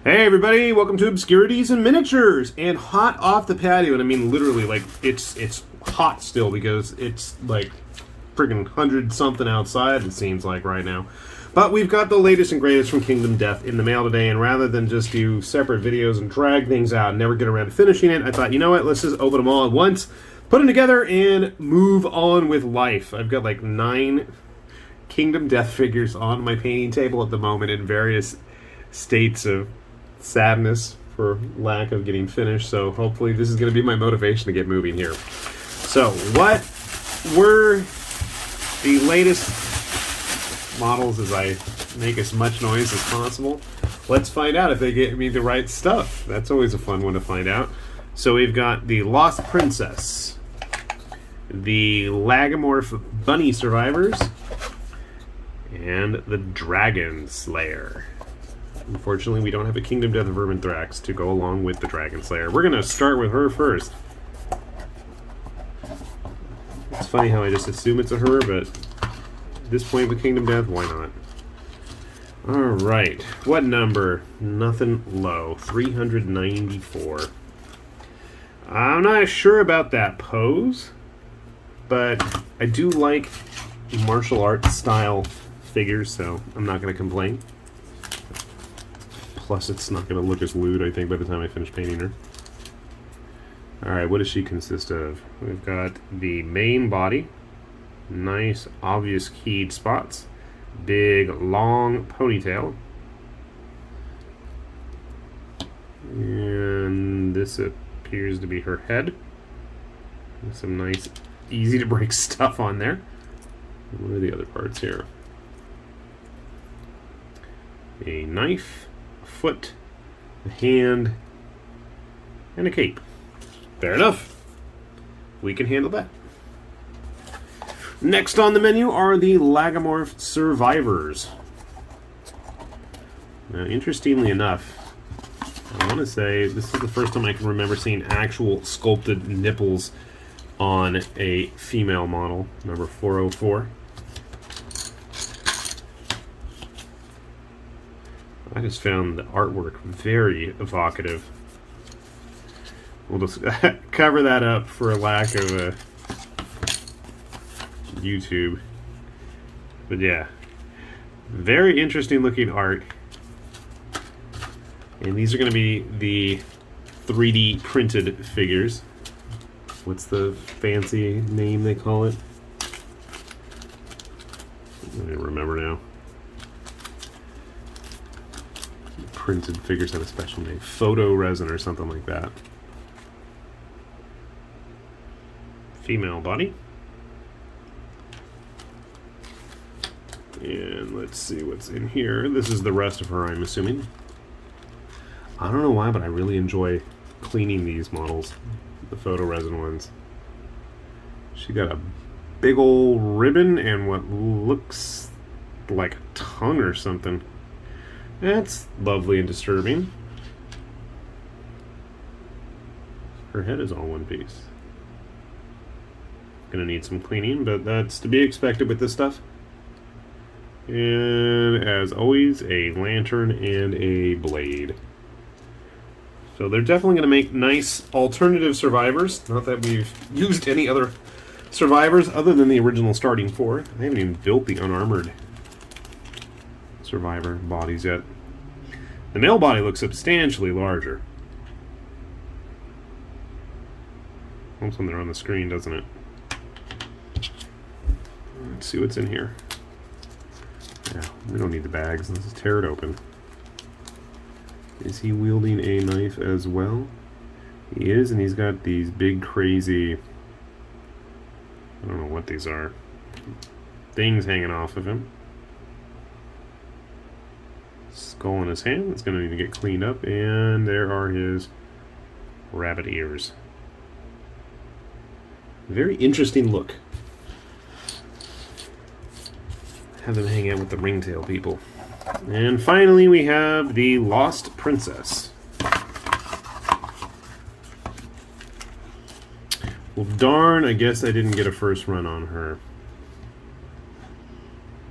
Hey everybody, welcome to Obscurities and Miniatures, and hot off the patio, and I mean literally, like, it's hot still because it's like friggin' 100-something outside, it seems like right now. But we've got the latest and greatest from Kingdom Death in the mail today, and rather than just do separate videos and drag things out and never get around to finishing it, I thought, you know what, let's just open them all at once, put them together, and move on with life. I've got like 9 Kingdom Death figures on my painting table at the moment in various states of sadness for lack of getting finished, so hopefully this is going to be my motivation to get moving here. So, what were the latest models as I make as much noise as possible? Let's find out if they get me the right stuff. That's always a fun one to find out. So we've got the Lost Princess, the Lagomorph Bunny Survivors, and the Dragon Slayer. Unfortunately, we don't have a Kingdom Death of Verminthrax to go along with the Dragon Slayer. We're going to start with her first. It's funny how I just assume it's a her, but at this point with Kingdom Death, why not? Alright, what number? Nothing low. 394. I'm not sure about that pose, but I do like martial arts style figures, so I'm not going to complain. Plus, it's not going to look as lewd, I think, by the time I finish painting her. Alright, what does she consist of? We've got the main body. Nice, obvious keyed spots. Big, long ponytail. And this appears to be her head. With some nice, easy to break stuff on there. What are the other parts here? A knife. Foot, a hand, and a cape. Fair enough. We can handle that. Next on the menu are the Lagomorph Survivors. Now, interestingly enough, I want to say this is the first time I can remember seeing actual sculpted nipples on a female model, number 404. I just found the artwork very evocative. We'll just cover that up for lack of a YouTube. But yeah, very interesting looking art. And these are going to be the 3D printed figures. What's the fancy name they call it? I don't remember now. Printed figures have a special name. Photo resin or something like that. Female body. And let's see what's in here. This is the rest of her, I'm assuming. I don't know why, but I really enjoy cleaning these models. The photo resin ones. She got a big old ribbon and what looks like a tongue or something. That's lovely and disturbing. Her head is all one piece. Gonna need some cleaning, but that's to be expected with this stuff. And as always, a lantern and a blade. So they're definitely gonna make nice alternative survivors. Not that we've used any other survivors other than the original starting 4. I haven't even built the unarmored survivor bodies yet. The male body looks substantially larger. Helps when they're on the screen, doesn't it? Let's see what's in here. Yeah, we don't need the bags. Let's just tear it open. Is he wielding a knife as well? He is, and he's got these big crazy, I don't know what these are, things hanging off of him. Skull in his hand. It's going to need to get cleaned up, and there are his rabbit ears. Very interesting look. Have them hang out with the ringtail people. And finally, we have the Lost Princess. Well, darn, I guess I didn't get a first run on her.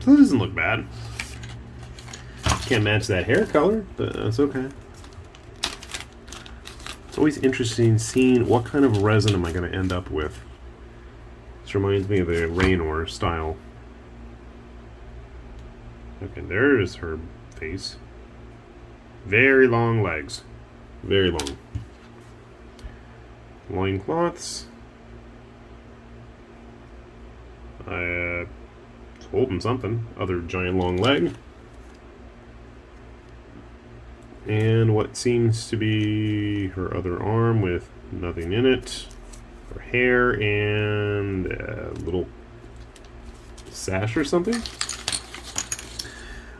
So that doesn't look bad. Can't match that hair color, but that's okay. always interesting seeing what kind of resin am I going to end up with. This reminds me of the Raynor style. Okay, there's her face. Very long legs. Very long. Loincloths. It's holding something. Other giant long leg. And what seems to be her other arm with nothing in it. Her hair and a little sash or something.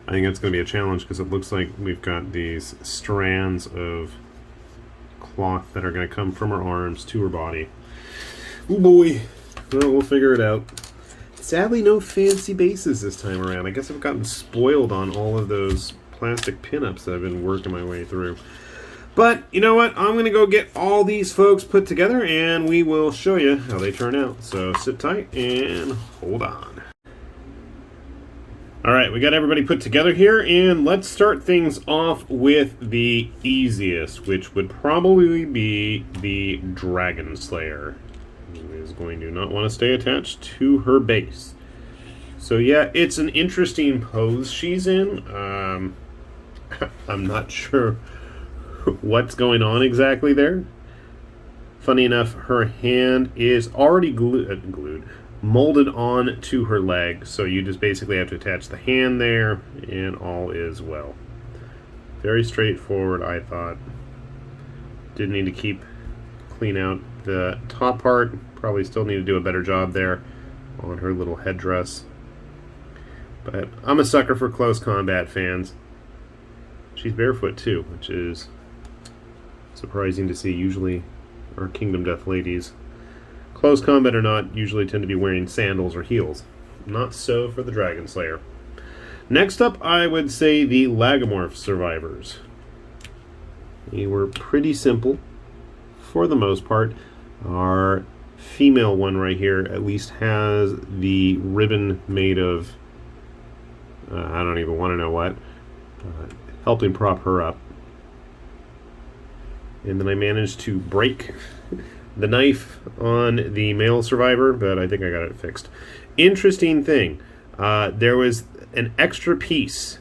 I think that's going to be a challenge because it looks like we've got these strands of cloth that are going to come from her arms to her body. Oh boy. Well, we'll figure it out. Sadly, no fancy bases this time around. I guess I've gotten spoiled on all of those plastic pinups that I've been working my way through. But, you know what? I'm going to go get all these folks put together and we will show you how they turn out. So sit tight and hold on. Alright, we got everybody put together here, and let's start things off with the easiest, which would probably be the Dragon Slayer, who is going to not want to stay attached to her base. So yeah, it's an interesting pose she's in. I'm not sure what's going on exactly there. Funny enough, her hand is already glued. Molded on to her leg, so you just basically have to attach the hand there and all is well. Very straightforward, I thought. Didn't need to clean out the top part. Probably still need to do a better job there on her little headdress. But I'm a sucker for close combat fans. She's barefoot too, which is surprising to see. Usually our Kingdom Death ladies, close combat or not, usually tend to be wearing sandals or heels. Not so for the Dragon Slayer. Next up, I would say the Lagomorph Survivors. They were pretty simple for the most part. Our female one right here at least has the ribbon made of, I don't even want to know what, helping prop her up. And then I managed to break the knife on the male survivor, but I think I got it fixed. Interesting thing, there was an extra piece,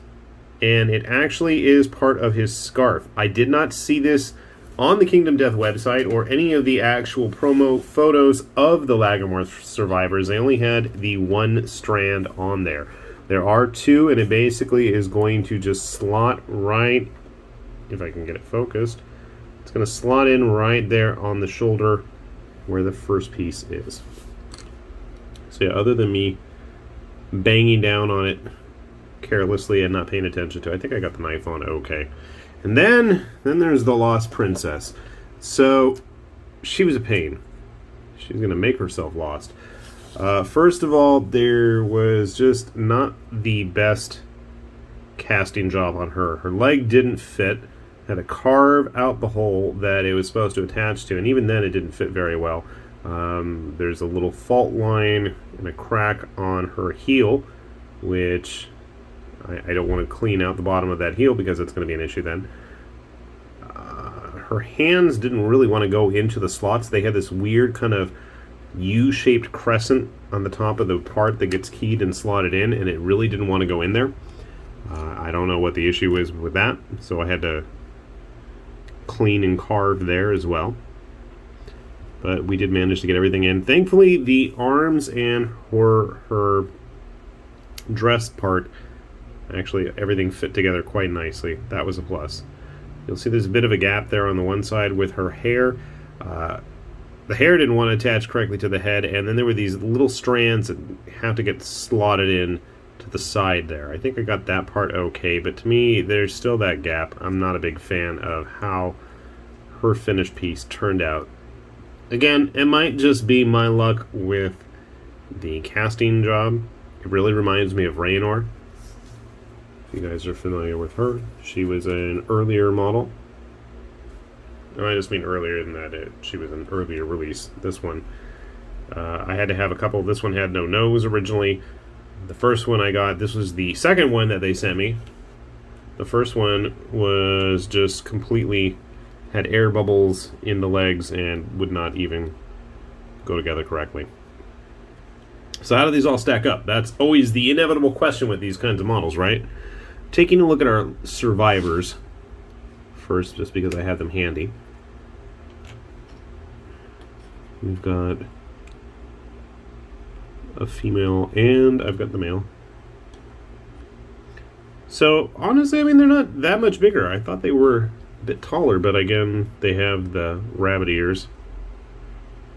and it actually is part of his scarf. I did not see this on the Kingdom Death website or any of the actual promo photos of the Lagomorph Survivors. They only had the one strand on there. There are two, and it basically is going to just slot right, if I can get it focused, it's going to slot in right there on the shoulder where the first piece is. So yeah, other than me banging down on it carelessly and not paying attention to it, I think I got the knife on okay. And then there's the Lost Princess. So she was a pain. She's going to make herself lost. First of all, there was just not the best casting job on her. Her leg didn't fit. Had to carve out the hole that it was supposed to attach to, and even then it didn't fit very well. There's a little fault line and a crack on her heel, which I don't want to clean out the bottom of that heel because it's going to be an issue then. Her hands didn't really want to go into the slots. They had this weird kind of U-shaped crescent on the top of the part that gets keyed and slotted in, and it really didn't want to go in there. I don't know what the issue is with that, so I had to clean and carve there as well. But we did manage to get everything in. Thankfully, the arms and her dress part, actually everything fit together quite nicely. That was a plus. You'll see there's a bit of a gap there on the one side with her hair. The hair didn't want to attach correctly to the head, and then there were these little strands that have to get slotted in to the side there. I think I got that part okay, but to me, there's still that gap. I'm not a big fan of how her finished piece turned out. Again, it might just be my luck with the casting job. It really reminds me of Raynor. If you guys are familiar with her, she was an earlier model. No, I just mean earlier than that. She was an earlier release. This one, I had to have a couple. This one had no nose originally. The first one I got, this was the second one that they sent me. The first one was just completely had air bubbles in the legs and would not even go together correctly. So how do these all stack up? That's always the inevitable question with these kinds of models, right? Taking a look at our survivors first, just because I have them handy. We've got a female and I've got the male. So honestly, I mean, they're not that much bigger. I thought they were a bit taller, but again, they have the rabbit ears.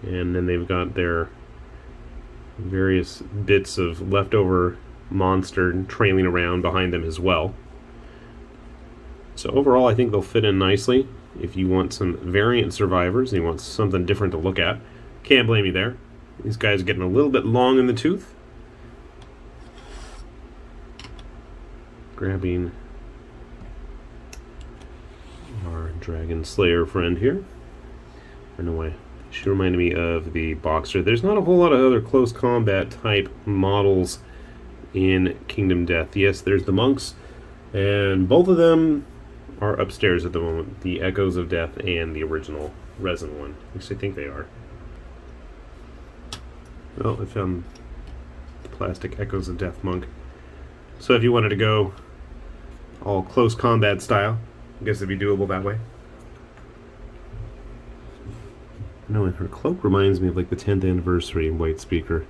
And then they've got their various bits of leftover monster trailing around behind them as well. So overall, I think they'll fit in nicely. If you want some variant survivors and you want something different to look at, can't blame you there. These guys are getting a little bit long in the tooth. Grabbing our Dragon Slayer friend here. Run away. She reminded me of the Boxer. There's not a whole lot of other close combat type models in Kingdom Death. Yes, there's the monks, and both of them are upstairs at the moment. The Echoes of Death and the original resin one. At least I think they are. Oh, I found the plastic Echoes of Death monk. So if you wanted to go all close combat style, I guess it'd be doable that way. No, and her cloak reminds me of like the 10th anniversary White Speaker.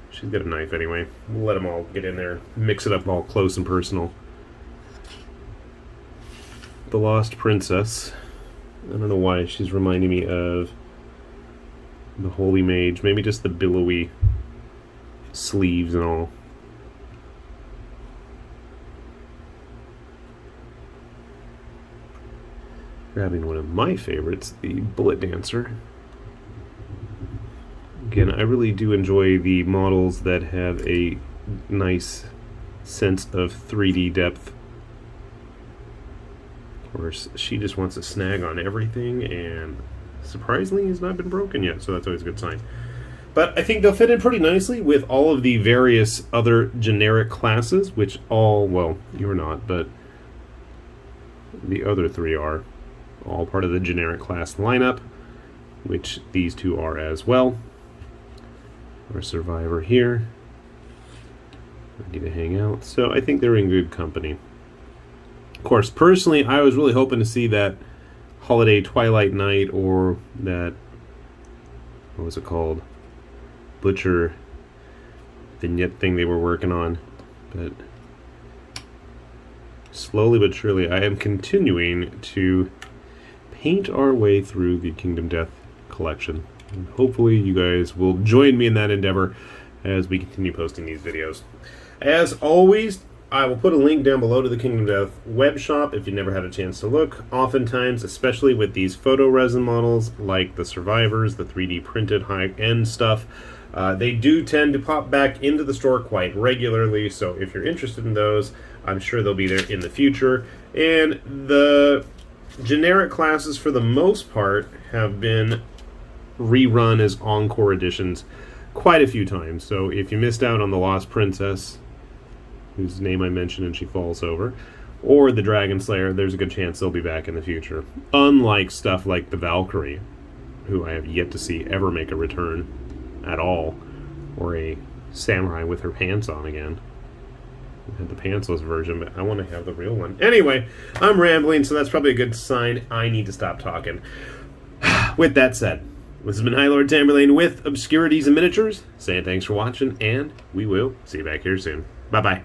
She's got a knife anyway. We'll let them all get in there, mix it up all close and personal. The Lost Princess. I don't know why she's reminding me of the Holy Mage. Maybe just the billowy sleeves and all. Grabbing one of my favorites, the Bullet Dancer. Again, I really do enjoy the models that have a nice sense of 3D depth. Of course, she just wants to snag on everything, and surprisingly has not been broken yet, so that's always a good sign. But I think they'll fit in pretty nicely with all of the various other generic classes, which all, well, you're not, but the other three are. All part of the generic class lineup, which these two are as well. Our survivor here, ready to hang out. So I think they're in good company. Of course, personally, I was really hoping to see that Holiday Twilight Night or that, what was it called? Butcher vignette thing they were working on. But slowly but surely, I am continuing to paint our way through the Kingdom Death collection. And hopefully you guys will join me in that endeavor as we continue posting these videos. As always, I will put a link down below to the Kingdom Death web shop if you never had a chance to look. Oftentimes, especially with these photo resin models like the Survivors, the 3D printed high-end stuff, they do tend to pop back into the store quite regularly, so if you're interested in those, I'm sure they'll be there in the future. And the generic classes, for the most part, have been rerun as encore editions quite a few times. So if you missed out on the Lost Princess, whose name I mentioned and she falls over, or the Dragon Slayer, there's a good chance they'll be back in the future. Unlike stuff like the Valkyrie, who I have yet to see ever make a return at all, or a samurai with her pants on again. I had the pantsless version, but I want to have the real one. Anyway, I'm rambling, so that's probably a good sign I need to stop talking. With that said, this has been High Lord Tamberlane with Obscurities and Miniatures, saying thanks for watching, and we will see you back here soon. Bye-bye.